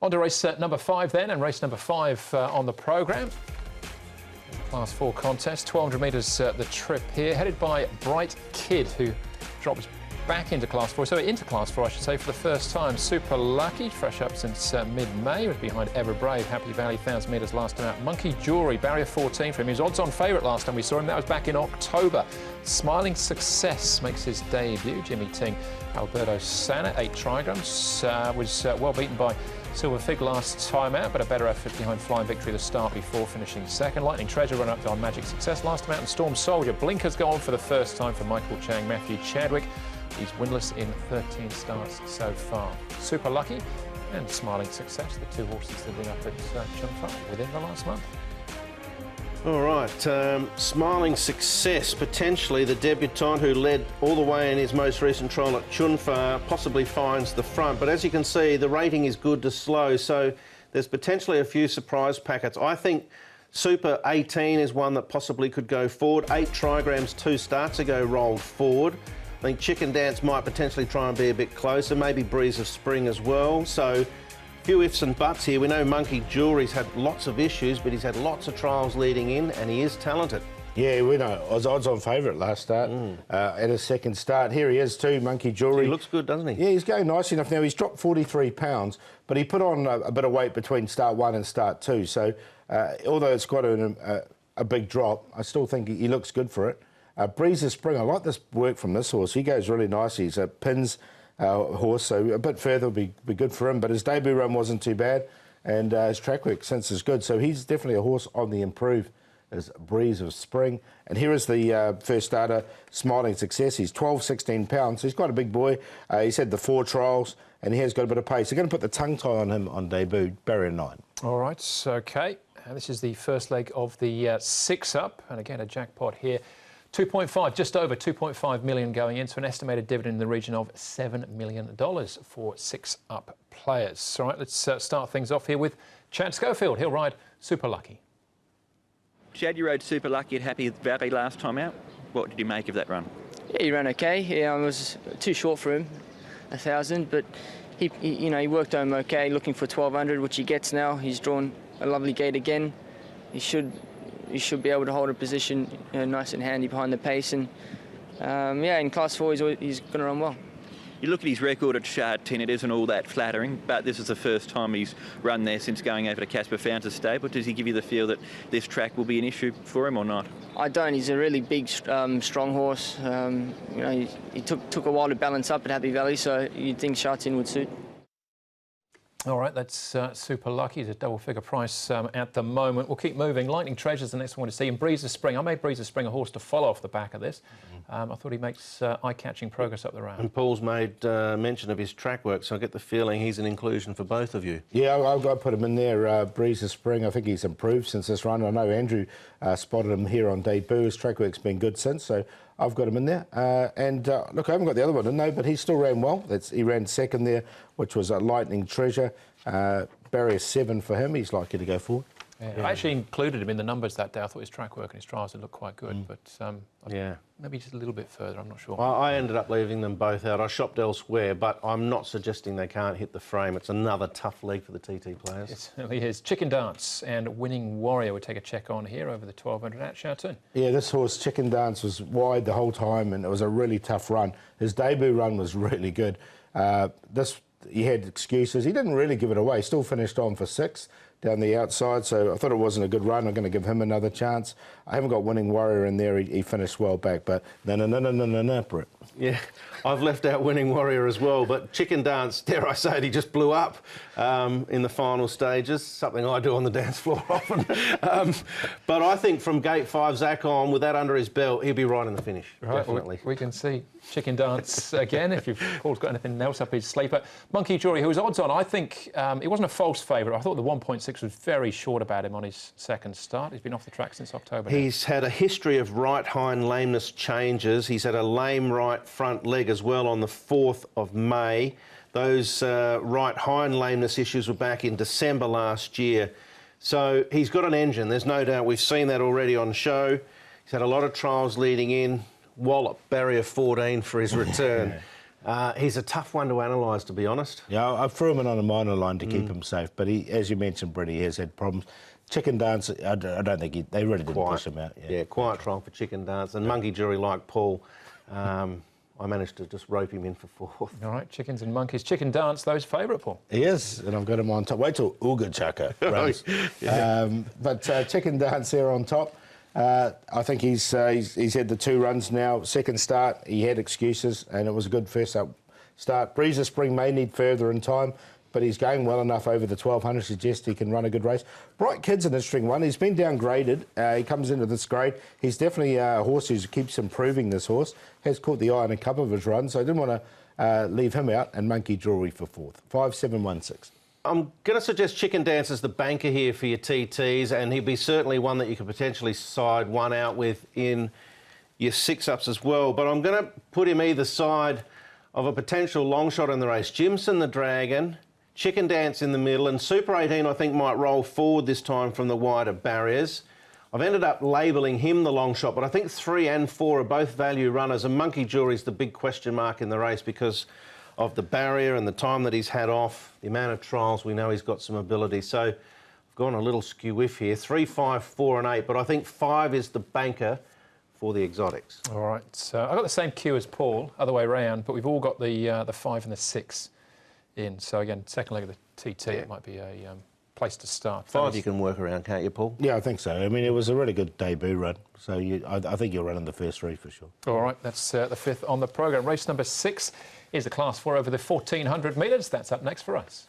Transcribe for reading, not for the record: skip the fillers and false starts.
On to race number 5 then, and race number 5 on the programme. Class 4 contest, 1,200 metres the trip here, headed by Bright Kid, who drops back into Class 4, into Class 4 I should say, for the first time. Super Lucky, fresh up since mid-May, was behind Ever Brave, Happy Valley, 1,000 metres last time out. Monkey Jewelry, barrier 14 for him. He was odds-on favourite last time we saw him, that was back in October. Smiling Success makes his debut. Jimmy Ting, Alberto Sana, 8 trigrams, was well beaten by Silver Fig last time out, but a better effort behind Flying Victory the start before finishing second. Lightning Treasure run up on Magic Success last time out, and Storm Soldier. Blinkers go on for the first time for Michael Chang. Matthew Chadwick, he's winless in 13 starts so far. Super Lucky and Smiling Success, the 2 horses that have been up at Chunfa within the last month. All right, Smiling Success, potentially the debutant who led all the way in his most recent trial at Chunfa, possibly finds the front. But as you can see, the rating is good to slow, so there's potentially a few surprise packets. I think Super 18 is one that possibly could go forward. 8 trigrams 2 starts ago rolled forward. I think Chicken Dance might potentially try and be a bit closer, maybe Breeze of Spring as well. So few ifs and buts here. We know Monkey Jewelry's had lots of issues, but he's had lots of trials leading in, and he is talented. Yeah, we know. I was odds-on favourite last start at his second start. Here he is too, Monkey Jewelry. He looks good, doesn't he? Yeah, he's going nice enough now. He's dropped 43 pounds, but he put on a bit of weight between start 1 and start 2. So although it's quite a big drop, I still think he looks good for it. Breeze of Spring, I like this work from this horse. He goes really nicely. He's a pins horse, so a bit further will be good for him, but his debut run wasn't too bad, and his track work since is good, so he's definitely a horse on the improve, is Breeze of Spring. And here is the first starter, Smiling Success. He's 12, 16 pounds, so he's quite a big boy. He's had the 4 trials, and he has got a bit of pace. They're going to put the tongue tie on him on debut, barrier 9. All right, OK. This is the first leg of the 6 up, and again, a jackpot here. 2.5, just over 2.5 million going into an estimated dividend in the region of $7 million for 6 up players. All right, let's start things off here with Chad Schofield. He'll ride Super Lucky. Chad, you rode Super Lucky at Happy Valley last time out. What did you make of that run? Yeah, he ran okay. Yeah, it was too short for him, 1,000, but he worked home okay, looking for 1,200, which he gets now. He's drawn a lovely gate again. He should be able to hold a position nice and handy behind the pace, and yeah, in Class 4 he's going to run well. You look at his record at Sha Tin, it isn't all that flattering, but this is the first time he's run there since going over to Casper Fountain's stable. Does he give you the feel that this track will be an issue for him or not? I don't. He's a really big, strong horse. You know, he took a while to balance up at Happy Valley, so you'd think Sha Tin would suit. All right, that's Super Lucky. It's a double-figure price at the moment. We'll keep moving. Lightning Treasure's the next one to see. And Breeze of Spring. I made Breeze of Spring a horse to follow off the back of this. I thought he makes eye-catching progress up the round. And Paul's made mention of his track work, so I get the feeling he's an inclusion for both of you. Yeah, I've got to put him in there. Breeze of Spring, I think he's improved since this run. I know Andrew spotted him here on debut. His track work's been good since, so I've got him in there. Look, I haven't got the other one in, no, but he still ran well. He ran second there, which was a Lightning Treasure. Barrier 7 for him. He's likely to go forward. Yeah. I actually included him in the numbers that day. I thought his track work and his trials had looked quite good, but yeah, maybe just a little bit further, I'm not sure. Well, I ended up leaving them both out. I shopped elsewhere, but I'm not suggesting they can't hit the frame. It's another tough leg for the TT players. It certainly is. Chicken Dance and Winning Warrior would take a check on here over the 1,200 at Sha Tin. Yeah, this horse, Chicken Dance, was wide the whole time, and it was a really tough run. His debut run was really good. He had excuses. He didn't really give it away. Still finished on for 6 down the outside, so I thought it wasn't a good run. I'm going to give him another chance. I haven't got Winning Warrior in there. He finished well back, but no, Brett. Yeah, I've left out Winning Warrior as well, but Chicken Dance, dare I say it, he just blew up in the final stages, something I do on the dance floor often. But I think from gate 5, Zach on, with that under his belt, he'll be right in the finish, definitely. We can see Chicken Dance again, if Paul's got anything else up his sleeve. But Monkey Jewelry, who was odds on, I think it wasn't a false favourite. I thought the 1.6 was very short about him on his second start. He's been off the track since October. He's had a history of right hind lameness changes. He's had a lame right front leg as well on the 4th of May. Those right hind lameness issues were back in December last year. So he's got an engine, there's no doubt. We've seen that already on show. He's had a lot of trials leading in. Wallop, barrier 14 for his return. He's a tough one to analyse, to be honest. Yeah, I threw him in on a minor line to keep him safe, but he, as you mentioned, Brett, he has had problems. Chicken Dance, I don't think they really didn't push him out. Yeah, quiet trial for Chicken Dance. And Monkey Jury, like Paul, I managed to just rope him in for fourth. All right, Chickens and Monkeys. Chicken Dance, those favourite, Paul. He is, and I've got him on top. Wait till Uga Chaka runs. But Chicken Dance there on top. I think he's had the 2 runs now. Second start, he had excuses, and it was a good first up start. Breezer Spring may need further in time, but he's going well enough over the 1200 to suggest he can run a good race. Bright Kid's an interesting one. He's been downgraded. He comes into this grade. He's definitely a horse who keeps improving, this horse. Has caught the eye in a couple of his runs, so I didn't want to leave him out. And Monkey Jewelry for fourth. 5-7-1-6. I'm going to suggest Chicken Dance as the banker here for your TTs, and he'd be certainly one that you could potentially side one out with in your 6-ups as well. But I'm going to put him either side of a potential long shot in the race. Jimson the Dragon, Chicken Dance in the middle, and Super 18 I think might roll forward this time from the wider barriers. I've ended up labelling him the long shot, but I think 3 and 4 are both value runners, and Monkey Jury's the big question mark in the race because of the barrier and the time that he's had off, the amount of trials. We know he's got some ability. So I've gone a little skew-whiff here. 3, 5, 4 and 8, but I think 5 is the banker for the exotics. All right, so I've got the same cue as Paul, other way round, but we've all got the 5 and the 6 in. So again, second leg of the TT, it might be a place to start. 5 you can work around, can't you, Paul? Yeah, I think so. I mean, it was a really good debut run, so I think you'll run in the first 3 for sure. All right, that's the 5th on the programme. Race number 6 is the Class 4 over the 1400 metres. That's up next for us.